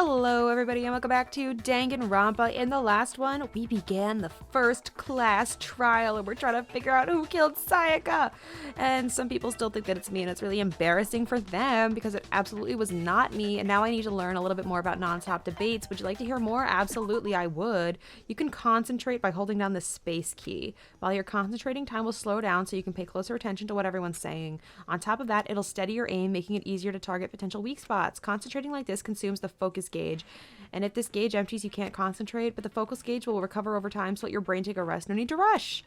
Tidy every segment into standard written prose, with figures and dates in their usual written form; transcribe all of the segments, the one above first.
Hello everybody and welcome back to Danganronpa. In the last one, we began the first class trial and we're trying to figure out who killed Sayaka. And some people still think that it's me and it's really embarrassing for them because it absolutely was not me. And now I need to learn a little bit more about non-stop debates. Would you like to hear more? Absolutely, I would. You can concentrate by holding down the space key. While you're concentrating, time will slow down so you can pay closer attention to what everyone's saying. On top of that, it'll steady your aim, making it easier to target potential weak spots. Concentrating like this consumes the focus gauge, and if this gauge empties, you can't concentrate, but the focus gauge will recover over time, so let your brain take a rest. No need to rush.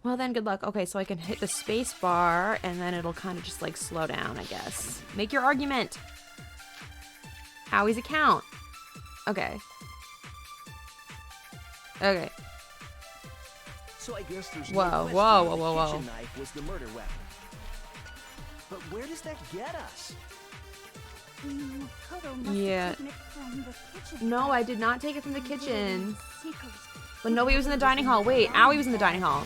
Well then, good luck. Okay, so I can hit the space bar and then it'll kind of just like slow down, I guess. Make your argument. Howie's account. Okay. So I guess there's whoa. kitchen knife was the murder weapon. But where does that get us? Yeah. No, I did not take it from the kitchen. But nobody was in the dining hall. Wait, Aoi was in the dining hall.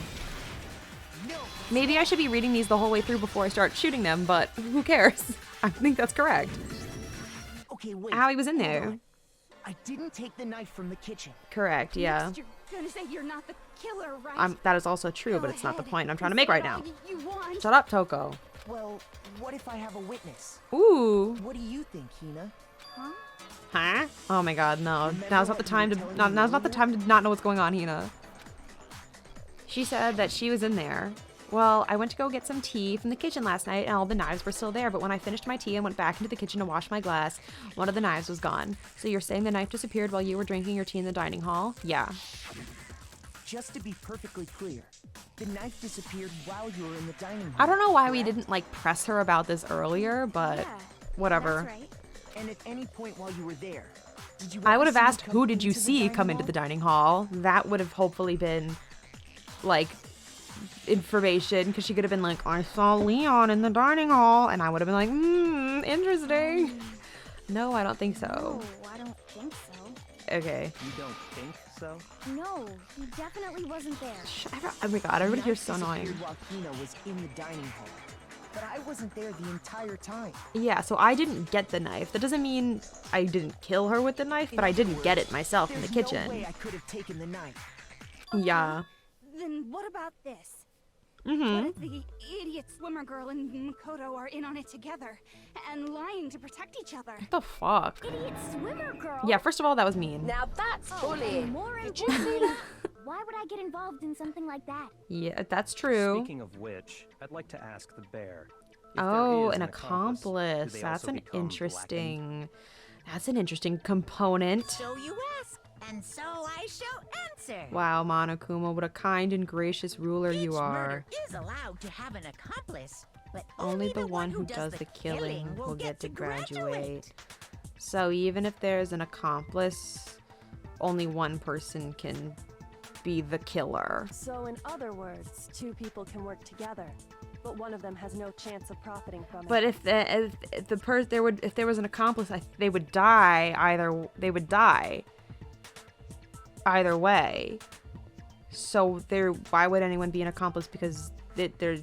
Maybe I should be reading these the whole way through before I start shooting them, but who cares? I think that's correct. Okay, wait. Aoi was in there. I didn't take the knife from the kitchen. Correct, yeah. Next, you're gonna say you're not the killer, right? That is also true, but it's not the point I'm trying to make right now. You want. Shut up, Toko. Well, what if I have a witness? Ooh. What do you think, Hina? Huh? Oh my god, no. Now's not the time to now's not the time to not know what's going on, Hina. She said that she was in there. Well, I went to go get some tea from the kitchen last night and all the knives were still there, but when I finished my tea and went back into the kitchen to wash my glass, one of the knives was gone. So you're saying the knife disappeared while you were drinking your tea in the dining hall? Yeah. Just to be perfectly clear, the knife disappeared while you were in the dining hall. I don't know why we didn't like press her about this earlier, but whatever. That's right. And at any point while you were there, did you I would have ever see asked, him who come did you into the see dining come into hall? the dining hall? That would have hopefully been, like, information, because she could have been like, I saw Leon in the dining hall, and I would have been like, interesting. No, I don't think so. No, I don't think so. Okay. You don't think so? No, he definitely wasn't there. Oh my god, everybody The here's knife so annoying. disappeared while Hina was in the dining hall. But I wasn't there the entire time. Yeah, so I didn't get the knife. That doesn't mean I didn't kill her with the knife, but I didn't get it myself in the There's kitchen. no way I could have taken the knife. Yeah. Then what about this? Mm-hmm. What if the idiot swimmer girl and Makoto are in on it together and lying to protect each other? What the fuck? Idiot swimmer girl? Yeah, first of all, that was mean. Now that's bullying. More importantly, why would I get involved in something like that? Yeah, that's true. Speaking of which, I'd like to ask the bear. If Oh, there is an do accomplice. they That's also an become interesting. That's an interesting component. So you ask, and so I shall answer. Wow, Monokuma, what a kind and gracious ruler Each you are. murder is allowed to have an accomplice, but Only the one who does the killing will get to graduate. So even if there's an accomplice, only one person can be the killer. So in other words, two people can work together, but one of them has no chance of profiting from it. But if there was an accomplice, they would die either way. So why would anyone be an accomplice? Because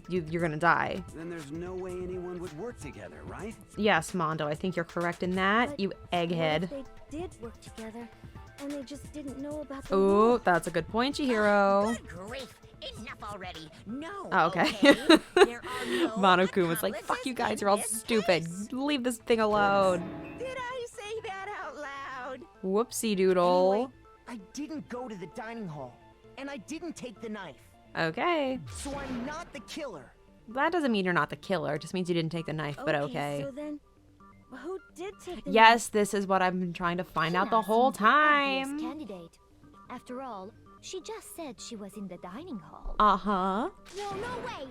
you're gonna die. Then there's no way anyone would work together, right? Yes, Mondo, I think you're correct in that. But You egghead. What if they did work together and they just didn't know about the Oh, rule? that's a good point, Chihiro. Good grief, enough already. No. Oh, okay. There are no Monokuma's like, fuck you guys, you're all accomplices in stupid. this Leave this thing alone. case. Did I say that out loud? Whoopsie doodle. Anyway, I didn't go to the dining hall, and I didn't take the knife. Okay. So I'm not the killer. That doesn't mean you're not the killer. It just means you didn't take the knife, but okay. So then, who did take the Yes, this is what I've been trying to find out the whole time. Candidate. After all, she just said she was in the dining hall. Uh-huh. No, no way!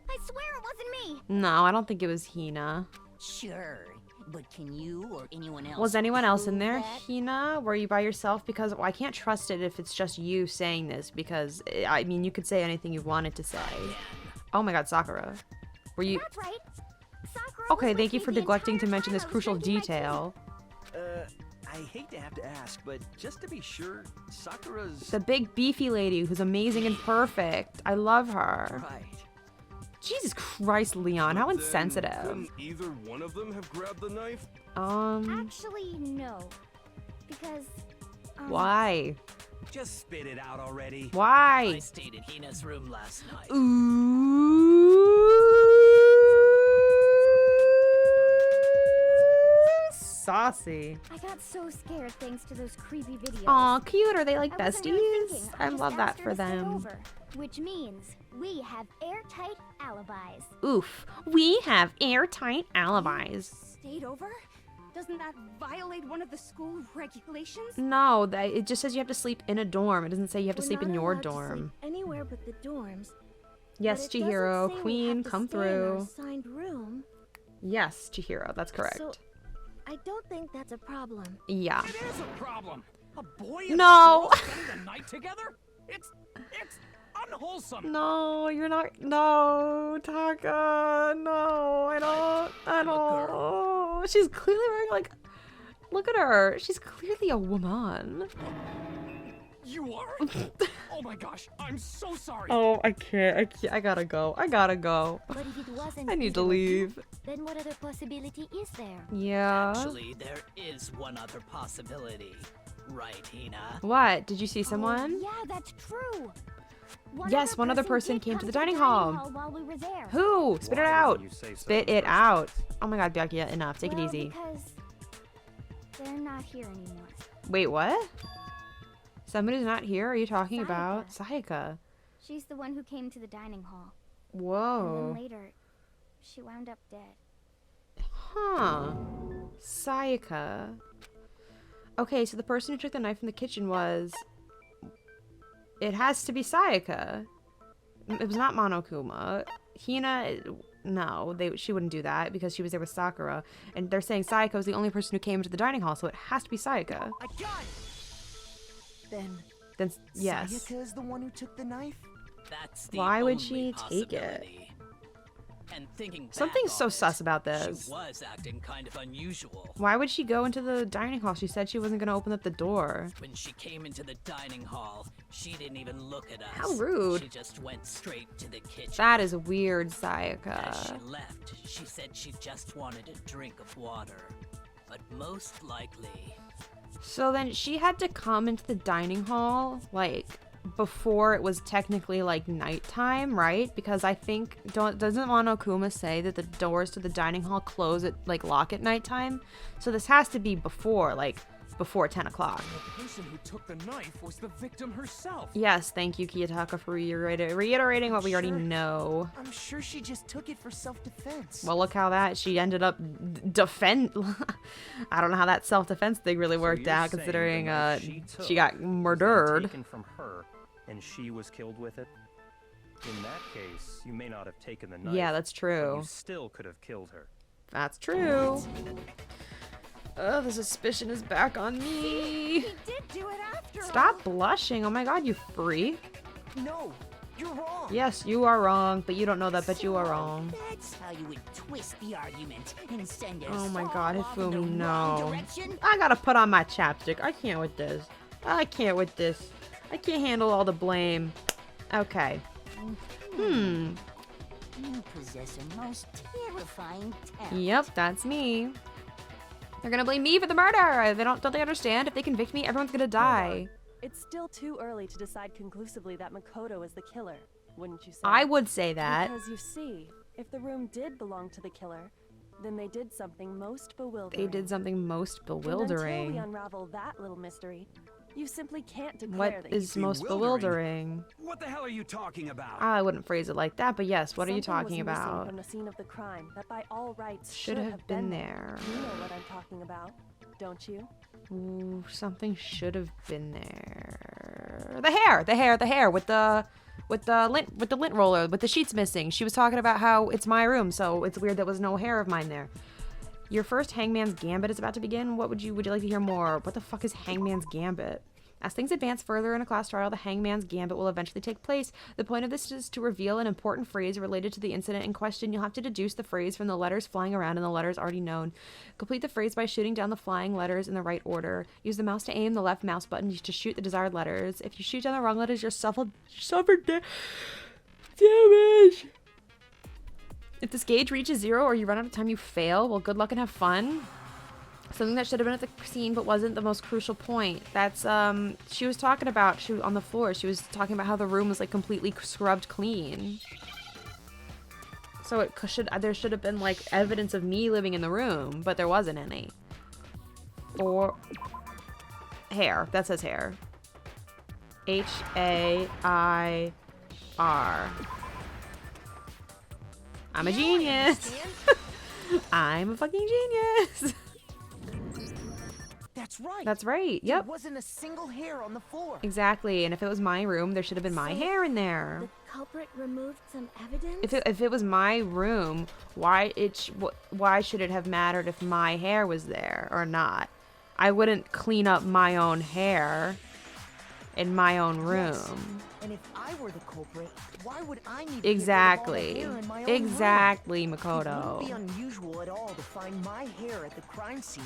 I swear it wasn't me! No, I don't think it was Hina. Sure, but can you or anyone else? Was anyone else in prove there, that? Hina? Were you by yourself? Because I can't trust it if it's just you saying this, because, I mean, you could say anything you wanted to say. Oh my god, Sakura. Were you... That's right. Sakura Okay, was thank with you me for the neglecting to entire mention time this I was crucial drinking my tea. detail. I hate to have to ask, but just to be sure, Sakura's... The big beefy lady who's amazing and perfect. I love her. Right. Jesus Christ, Leon, how But then, insensitive. couldn't either one of them have grabbed the knife? Actually, no. Because, Why? Just spit it out already. I Why? stayed in Hina's room last night. Ooh, saucy. I got so scared thanks to those creepy videos. Aw, cute. Are they like I wasn't really besties? thinking. I just love that asked her for to stay them. over, which means we have airtight alibis. Oof. We have airtight alibis. Stayed over? Doesn't that violate one of the school regulations? No, it just says you have to sleep in a dorm. It doesn't say you have to We're sleep in not your allowed to sleep dorm. anywhere but the dorms. Yes, but it doesn't Chihiro. say we Queen, have to come stay in our through. assigned room. Yes, Chihiro. That's correct. So, I don't think that's a problem. Yeah. It is a problem. A boy and No. a girl spending the night together? It's unwholesome. No, you're not. No, Taka. No, I don't. She's clearly wearing like. Look at her. She's clearly a woman. You are? Oh my gosh, I'm so sorry. Oh, I can't. I gotta go. But if it wasn't I need to feasible, leave. then what other possibility is there? Yeah. Actually, there is one other possibility. Right, Hina? What? Did you see someone? Oh, yeah, that's true. Yes, one other person did came come to the dining hall. while we were there. Who? Spit it Why out. didn't you say so Spit in the it first out. place? Oh my god, Byakuya, enough. Take it Well, easy. Because they're not here anymore. Wait, what? Somebody's not here? Are you talking about Sayaka? She's the one who came to the dining hall. And Whoa. then later, she wound up dead. Huh. Sayaka. Okay, so the person who took the knife from the kitchen was... It has to be Sayaka. It was not Monokuma. Hina... No, she wouldn't do that because she was there with Sakura. And they're saying Sayaka was the only person who came into the dining hall, so it has to be Sayaka. I got it! Then, yes. Sayaka is the one who took the knife? That's the Why would only she take it? possibility. And thinking back Something's so on sus it, about this. She was acting kind of unusual. Why would she go into the dining hall? She said she wasn't going to open up the door. When she came into the dining hall, she didn't even look at us. How rude. She just went straight to the kitchen. That is weird, As Sayaka. she left, she said she just wanted a drink of water. But most likely, So then she had to come into the dining hall, like, before it was technically, like, nighttime, right? Because I think, doesn't Monokuma say that the doors to the dining hall close at, like, lock at nighttime? So this has to be before, like, before 10 o'clock. The person who took the knife was the victim herself. Yes, thank you, Kiyotaka, for reiterating what we already know. I'm sure she just took it for self-defense. Well, look how she ended up defend. I don't know how that self-defense thing really So worked you're out, saying considering the knife she took got was then murdered. taken from her, and she was killed with it. In that case, you may not have taken the knife. Yeah, that's but true. you still could have killed her. That's true. Oh, the suspicion is back on me. He did do it after all. Stop blushing. Oh my god, you freak. No, you're wrong. Yes, you are wrong, but you don't know that, but you are wrong. That's how you would twist the argument and send us Oh my all god, off in the Hifumi, wrong no. direction. I gotta put on my chapstick. I can't with this. I can't with this. I can't handle all the blame. Okay. You possess a most terrifying talent. Yep, that's me. They're gonna blame me for the murder. Don't they understand? If they convict me, everyone's gonna die. It's still too early to decide conclusively that Makoto is the killer, wouldn't you say? I would say that. Because you see, if the room did belong to the killer, then they did something most bewildering. They did something most And until bewildering. we unravel that little mystery, you simply can't declare What that is you most bewildering? What the hell are you talking about? I wouldn't phrase it like that, but yes, what are you Something was talking missing about? From the scene of the crime that by all rights Should have been there. You know what I'm talking about, don't you? Ooh, something should have been there. The hair with the lint roller, with the sheets missing. She was talking about how it's my room, so it's weird there was no hair of mine there. Your first Hangman's Gambit is about to begin. Would you like to hear more? What the fuck is Hangman's Gambit? As things advance further in a class trial, the Hangman's Gambit will eventually take place. The point of this is to reveal an important phrase related to the incident in question. You'll have to deduce the phrase from the letters flying around and the letters already known. Complete the phrase by shooting down the flying letters in the right order. Use the mouse to aim the left mouse button to shoot the desired letters. If you shoot down the wrong letters, you'll suffer damage. If this gauge reaches 0 or you run out of time, you fail. Well, good luck and have fun. Something that should have been at the scene but wasn't the most crucial point. That's, she was talking about, on the floor, she was talking about how the room was, like, completely scrubbed clean. So there should have been, like, evidence of me living in the room, but there wasn't any. Or hair. That says hair. H-A-I-R. I'm a genius. I'm a fucking genius. That's right. That's right. Yep. There wasn't a single hair on the floor. Exactly. And if it was my room, there should have been my hair in there. The culprit removed some evidence? If it was my room, why should it have mattered if my hair was there or not? I wouldn't clean up my own hair in my own room. Yes. And if I were the culprit, why would I need to Exactly. get rid of all the hair in my own Exactly, room? Makoto. It wouldn't be unusual at all to find my hair at the crime scene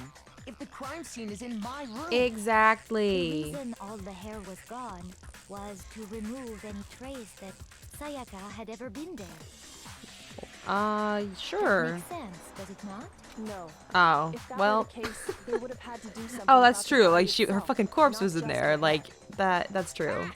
if the crime scene is in my room. Exactly. The reason all the hair was gone was to remove any trace that Sayaka had ever been there. Sure. Makes sense, does it not? No. Oh, If that well. were the case, they would have had to do something Oh, that's about the true. body Like her itself, fucking corpse not was in just there. the Like hair. that's true.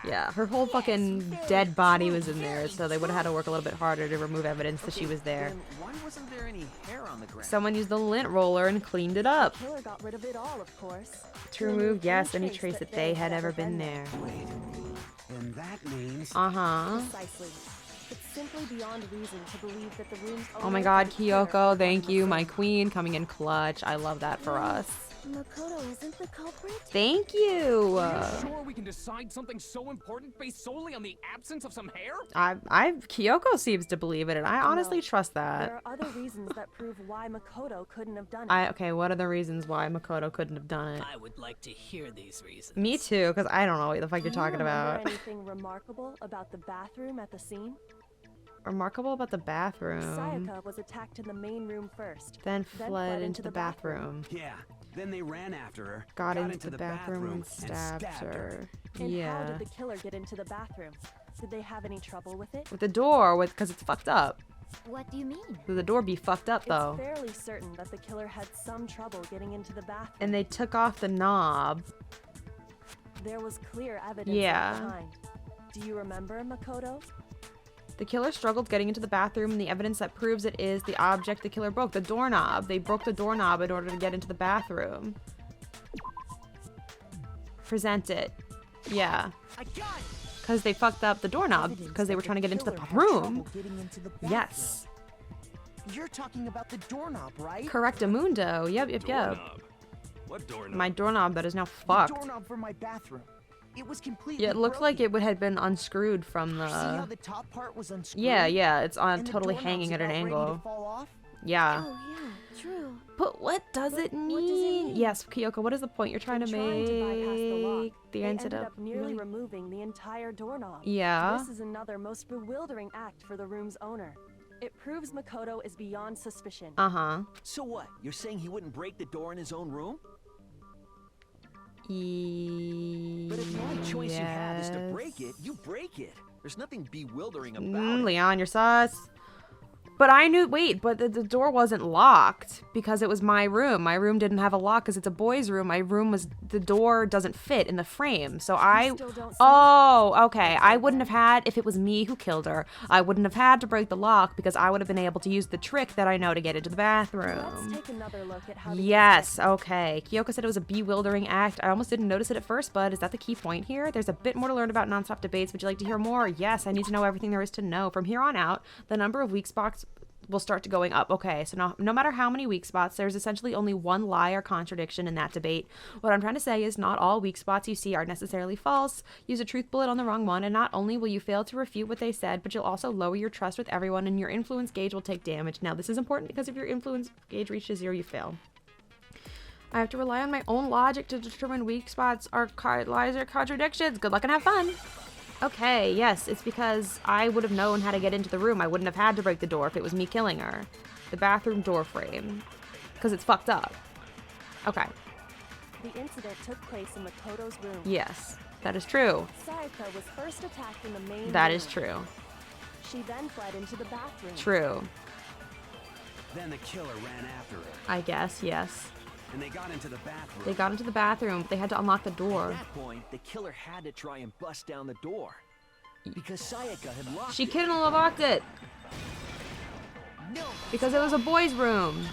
Yeah, her whole fucking dead body was in there, so they would have had to work a little bit harder to remove evidence that she was there. Then why wasn't there any hair on the ground? Someone used the lint roller and cleaned it up The killer got rid of it all, of course. to remove, yes, any trace that they had ever been there. Wait, and that means... Uh-huh. Precisely. It's simply beyond reason to believe that the room's Oh my owner god, and killer Kyoko, were thank one you, and the my same. queen, coming in clutch. I love that for us. Makoto isn't the culprit? Thank you. Sure we can decide something so important based solely on the absence of some hair? Kyoko seems to believe it, and I honestly No. trust that. There are other reasons that prove why Makoto couldn't have done it. Okay, what are the reasons why Makoto couldn't have done it? I would like to hear these reasons. Me too, because I don't know what the fuck you're Do you talking remember about. anything remarkable about the bathroom at the scene? Remarkable about the bathroom. Sayaka was attacked in the main room first, Then fled into the bathroom. Yeah, then they ran after her, Got into the bathroom and stabbed her. And how Yeah. did the killer get into the bathroom? Did they have any trouble with it? With the door, because it's fucked up. What do you mean? The door be fucked up, though. It's fairly certain that the killer had some trouble getting into the bathroom. And they took off the knob. There was clear evidence Yeah. left behind. Do you remember, Makoto? The killer struggled getting into the bathroom, and the evidence that proves it is the object the killer broke, the doorknob. They broke the doorknob in order to get into the bathroom. Present it. Yeah. I got it. Because they fucked up the doorknob, because they were trying to get into the killer had room. trouble getting into the bathroom. Yes. You're talking about the doorknob, right? Correctamundo. Yep. Doorknob. What doorknob? My doorknob that is now The fucked. doorknob for my bathroom. It was completely Yeah, it looked like broken. it had been unscrewed from See how the... the top part was unscrewed? Yeah, it's on And the totally doorknob's hanging at an about ready to angle. fall off? Yeah. Oh, yeah, true. But what does it mean? Yes, Kyoko, what is the point you're trying to Trying to bypass the lock, make? they ended up nearly really- removing the entire doorknob. Yeah. This is another most bewildering act for the room's owner. It proves Makoto is beyond suspicion. Uh-huh. So what? You're saying he wouldn't break the door in his own room? But if the only choice you have is to break it, you break it. There's nothing bewildering about it. Leon, you're sus. But I knew, wait, but the door wasn't locked because it was my room. My room didn't have a lock because it's a boy's room. My room was, the door doesn't fit in the frame. So okay. I wouldn't have had, if it was me who killed her, I wouldn't have had to break the lock because I would have been able to use the trick that I know to get into the bathroom. Let's take another look at how Yes, okay. Kyoko said it was a bewildering act. I almost didn't notice it at first, but is that the key point here? There's a bit more to learn about nonstop debates. Would you like to hear more? Yes, I need to know everything there is to know. From here on out, the number of weak spots will start to going up. Okay, so no matter how many weak spots, there's essentially only one lie or contradiction in that debate. What I'm trying to say is not all weak spots you see are necessarily false. Use a truth bullet on the wrong one, and not only will you fail to refute what they said, but you'll also lower your trust with everyone, and your influence gauge will take damage. Now, this is important because if your influence gauge reaches 0, you fail. I have to rely on my own logic to determine weak spots are lies or contradictions. Good luck and have fun. Okay, yes, it's because I would have known how to get into the room. I wouldn't have had to break the door if it was me killing her. The bathroom door frame. Because it's fucked up. Okay. The incident took place in Makoto's room. Yes, that is true. Sayaka was first attacked in the main That room. is true. She then fled into the bathroom. True. Then the killer ran after her. I guess, yes. and they got into the bathroom. They got into the bathroom. They had to unlock the door. At that point, the killer had to try and bust down the door. Because Sayaka had locked She it. couldn't have locked it. No. Because it was a boys' room.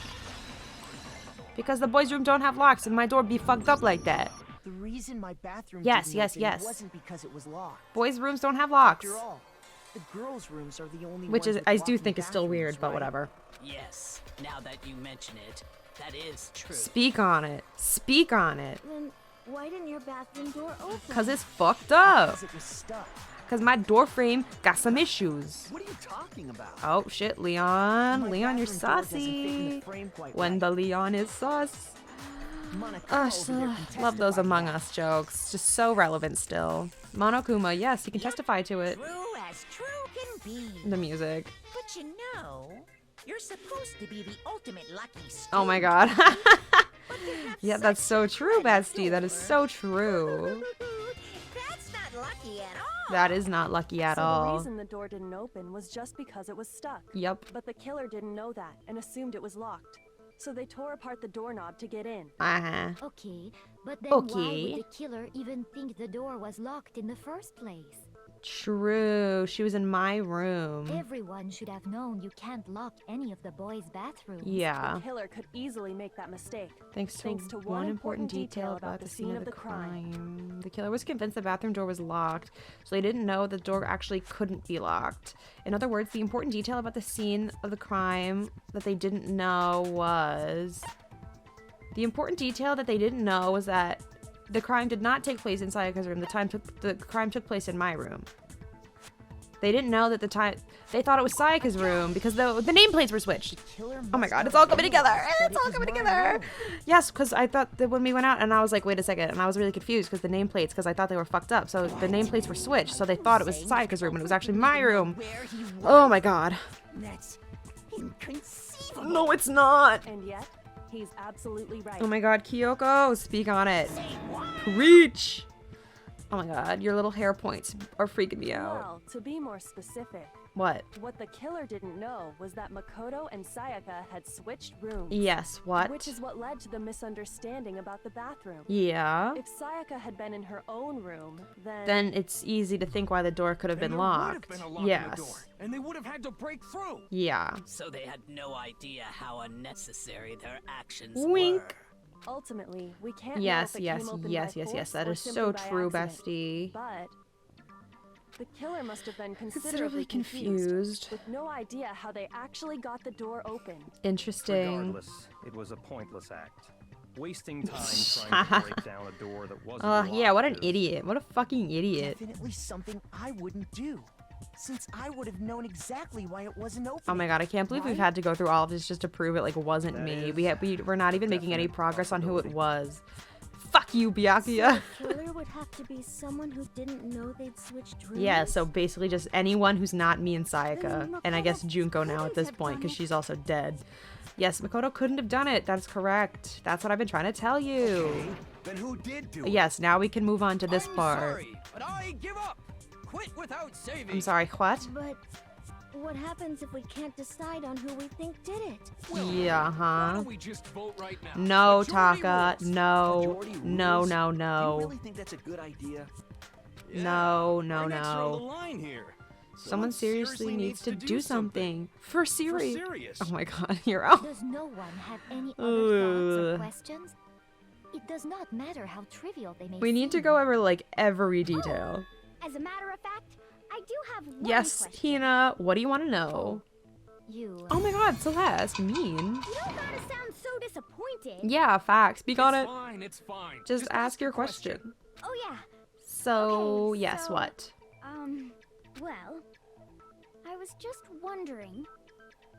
Because the boys' room don't have locks and my door be fucked up like that. The reason my bathroom Yes, didn't yes, open yes. wasn't because it was locked. Boys' rooms don't have locks. After all, the girls' rooms are the only Which ones is, with I do walk-in think is still bathrooms, weird, but right? whatever. Yes, now that you mention it, that is true. Speak on it. Speak on it. Then why didn't your bathroom door open? Because it's fucked up. Because it was stuck. Because my door frame got some issues. What are you talking about? Oh shit, Leon. My Leon, you're bathroom door doesn't fit in saucy. the frame quite When right. the Leon is sus. Monaco Oh, over so, there can love those testify to Among that. Us jokes. Just so relevant still. Monokuma, yes, he can testify to it. True as true can be. The music. But you know, you're supposed to be the ultimate lucky student. Oh my god. But you have Yeah, that's so such a true, credit Bestie. That is door. so true. That's not lucky at all. That is not lucky at So the all. reason the door didn't open was just because it was stuck. Yep. But the killer didn't know that and assumed it was locked. So they tore apart the doorknob to get in. Uh-huh. Okay, but then why Okay. would the killer even think the door was locked in the first place? True. She was in my room. Everyone should have known you can't lock any of the boys' bathrooms. Yeah. The killer could easily make that mistake. Thanks to one important detail about the scene of the crime. The killer was convinced the bathroom door was locked, so they didn't know the door actually couldn't be locked. In other words, the important detail about the scene of the crime that they didn't know was... The important detail that they didn't know was that the crime did not take place in Sayaka's room. The crime took place in my room. They didn't know that they thought it was Sayaka's room because the nameplates were switched. Oh my god, it's all coming together. It's all coming together. Yes, because I thought that when we went out and I was like, wait a second. And I was really confused because the nameplates, because I thought they were fucked up. So the nameplates were switched. So they thought it was Sayaka's room and it was actually my room. Oh my god. That's inconceivable. No, it's not. And yet, he's absolutely right. Oh my god, Kyoko, speak on it. Preach. Oh my god, your little hair points are freaking me out. Well, to be more specific, What? what the killer didn't know was that Makoto and Sayaka had switched rooms. Yes, what? Which is what led to the misunderstanding about the bathroom. Yeah. If Sayaka had been in her own room, Then it's easy to think why the door could have been locked. Yes. And they would have had to break through. Yeah. So they had no idea how unnecessary their actions Wink. were. Ultimately, we can't Yes, know if it yes, came open yes, by yes, yes. force That or is simply so by true, accident. bestie. But the killer must have been Considerably considerably confused. with no idea how they actually got the door open. Interesting. Regardless, it was a pointless act. Wasting time trying to break down a door that wasn't locked Yeah, what an is- idiot. What a fucking idiot. Definitely something I wouldn't do, since I would have known exactly why it wasn't open. Oh my god, I can't believe we've had to go through all of this just to prove it like wasn't me. We're not even making any progress on who it was. Fuck you, Byakuya. Killer would have to be someone who didn't know they'd switched rooms. Yeah, so basically just anyone who's not me and Sayaka. And I guess Junko now at this point, because she's also dead. Yes, Makoto couldn't have done it. That's correct. That's what I've been trying to tell you. Then who did do it? Yes, now we can move on to this I'm part. sorry, but I give up. Quit without saving. I'm sorry, what? But what happens if we can't decide on who we think did it? Yeah, Why huh? don't we just vote right now? No, Majority Taka. rules. No. Majority No, rules? no, Do you no. really think that's a good idea? No, no, Our next throw the no. line here. Someone seriously needs to do something. For For serious. serious. Oh my god, you're out. Does no one have any other thoughts or Ugh. questions? It does not matter how trivial they may We need to seem. go over like every detail. As a matter of fact, I do have one Yes, question. Hina, what do you want to know? You. Oh my god, Celeste, mean. You don't gotta sound so disappointed. Yeah, facts. Speak on It's it. fine, it's fine. Just ask your the question. Oh yeah. So, Okay, yes, so- what? Well, I was just wondering,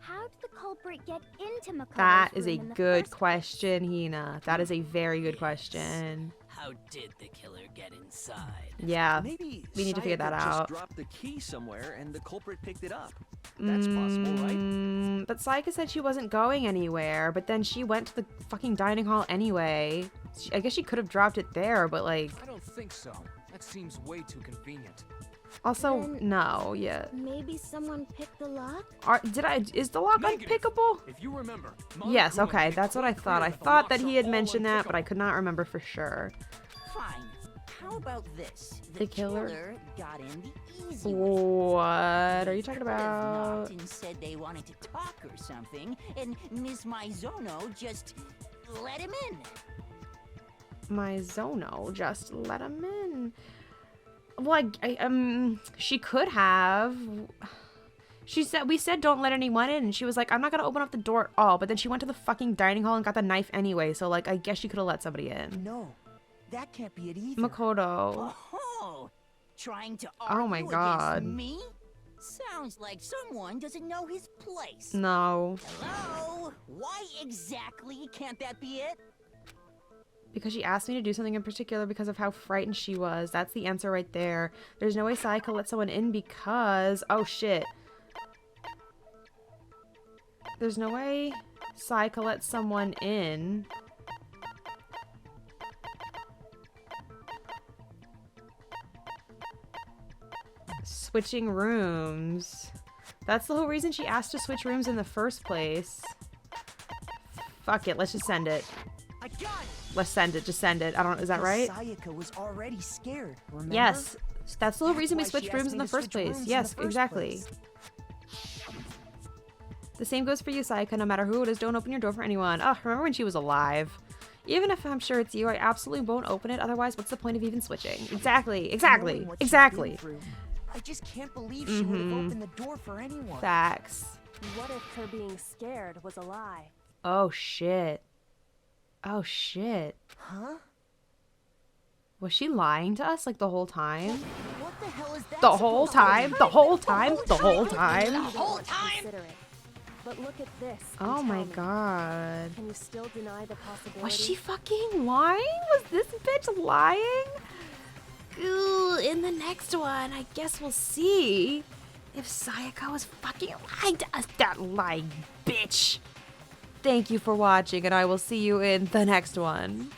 how did the culprit get into Makoto's That is a room in the good first question, Hina. That is a very good question. How did the killer get inside? Yeah, Maybe we need to figure that Sayaka out. just dropped the key somewhere and the culprit picked it up. That's possible, right? But Sayaka said she wasn't going anywhere, but then she went to the fucking dining hall anyway. I guess she could have dropped it there, but like... I don't think so. That seems way too convenient. Also, Then no, yeah. Maybe someone picked the lock? Is the lock Negative. unpickable? If you remember, Yes, Monokuma okay, made it that's what I quite thought. clear I that the thought that locks he are had all mentioned that, but I unpickable. could not remember for sure. Fine. How about this? The killer? got in the easy way. What are you talking Could have about? knocked and said they wanted to talk or something, and Miss Maizono just let him in. My Zono, just let him in. Well, she could have. We said don't let anyone in, and she was like, I'm not gonna open up the door at all. But then she went to the fucking dining hall and got the knife anyway. So like, I guess she could have let somebody in. No, that can't be it either. Makoto. Oh, trying to argue Oh my god. against me? Sounds like someone doesn't know his place. No. Hello? Why exactly can't that be it? Because she asked me to do something in particular because of how frightened she was. That's the answer right there. There's no way Sayaka let someone in because... Oh, shit. There's no way Sayaka let someone in. Switching rooms. That's the whole reason she asked to switch rooms in the first place. Fuck it, let's just send it. I got it. Let's send it, just send it. I don't, is that right? Sayaka was already scared, remember? Yes, that's the whole reason we That's why switched she rooms asked in me the to first switch place. rooms in Yes, the first exactly. place. The same goes for you, Sayaka. No matter who it is, don't open your door for anyone. Oh, remember when she was alive? Even if I'm sure it's you, I absolutely won't open it. Otherwise, what's the point of even switching? Exactly, exactly, Knowing what she's exactly. been through, I just can't believe she would have opened the door for anyone. Facts. What if her being scared was a lie? Oh, shit. Oh, shit. Huh? Was she lying to us like the whole time? What the hell is that? The whole time? The whole time? The whole time? Whole time. But look at this. and Oh my tell me, god. Can you still deny the possibility? Was she fucking lying? Was this bitch lying? Ooh, in the next one, I guess we'll see if Sayaka was fucking lying to us. That lying bitch. Thank you for watching, and I will see you in the next one.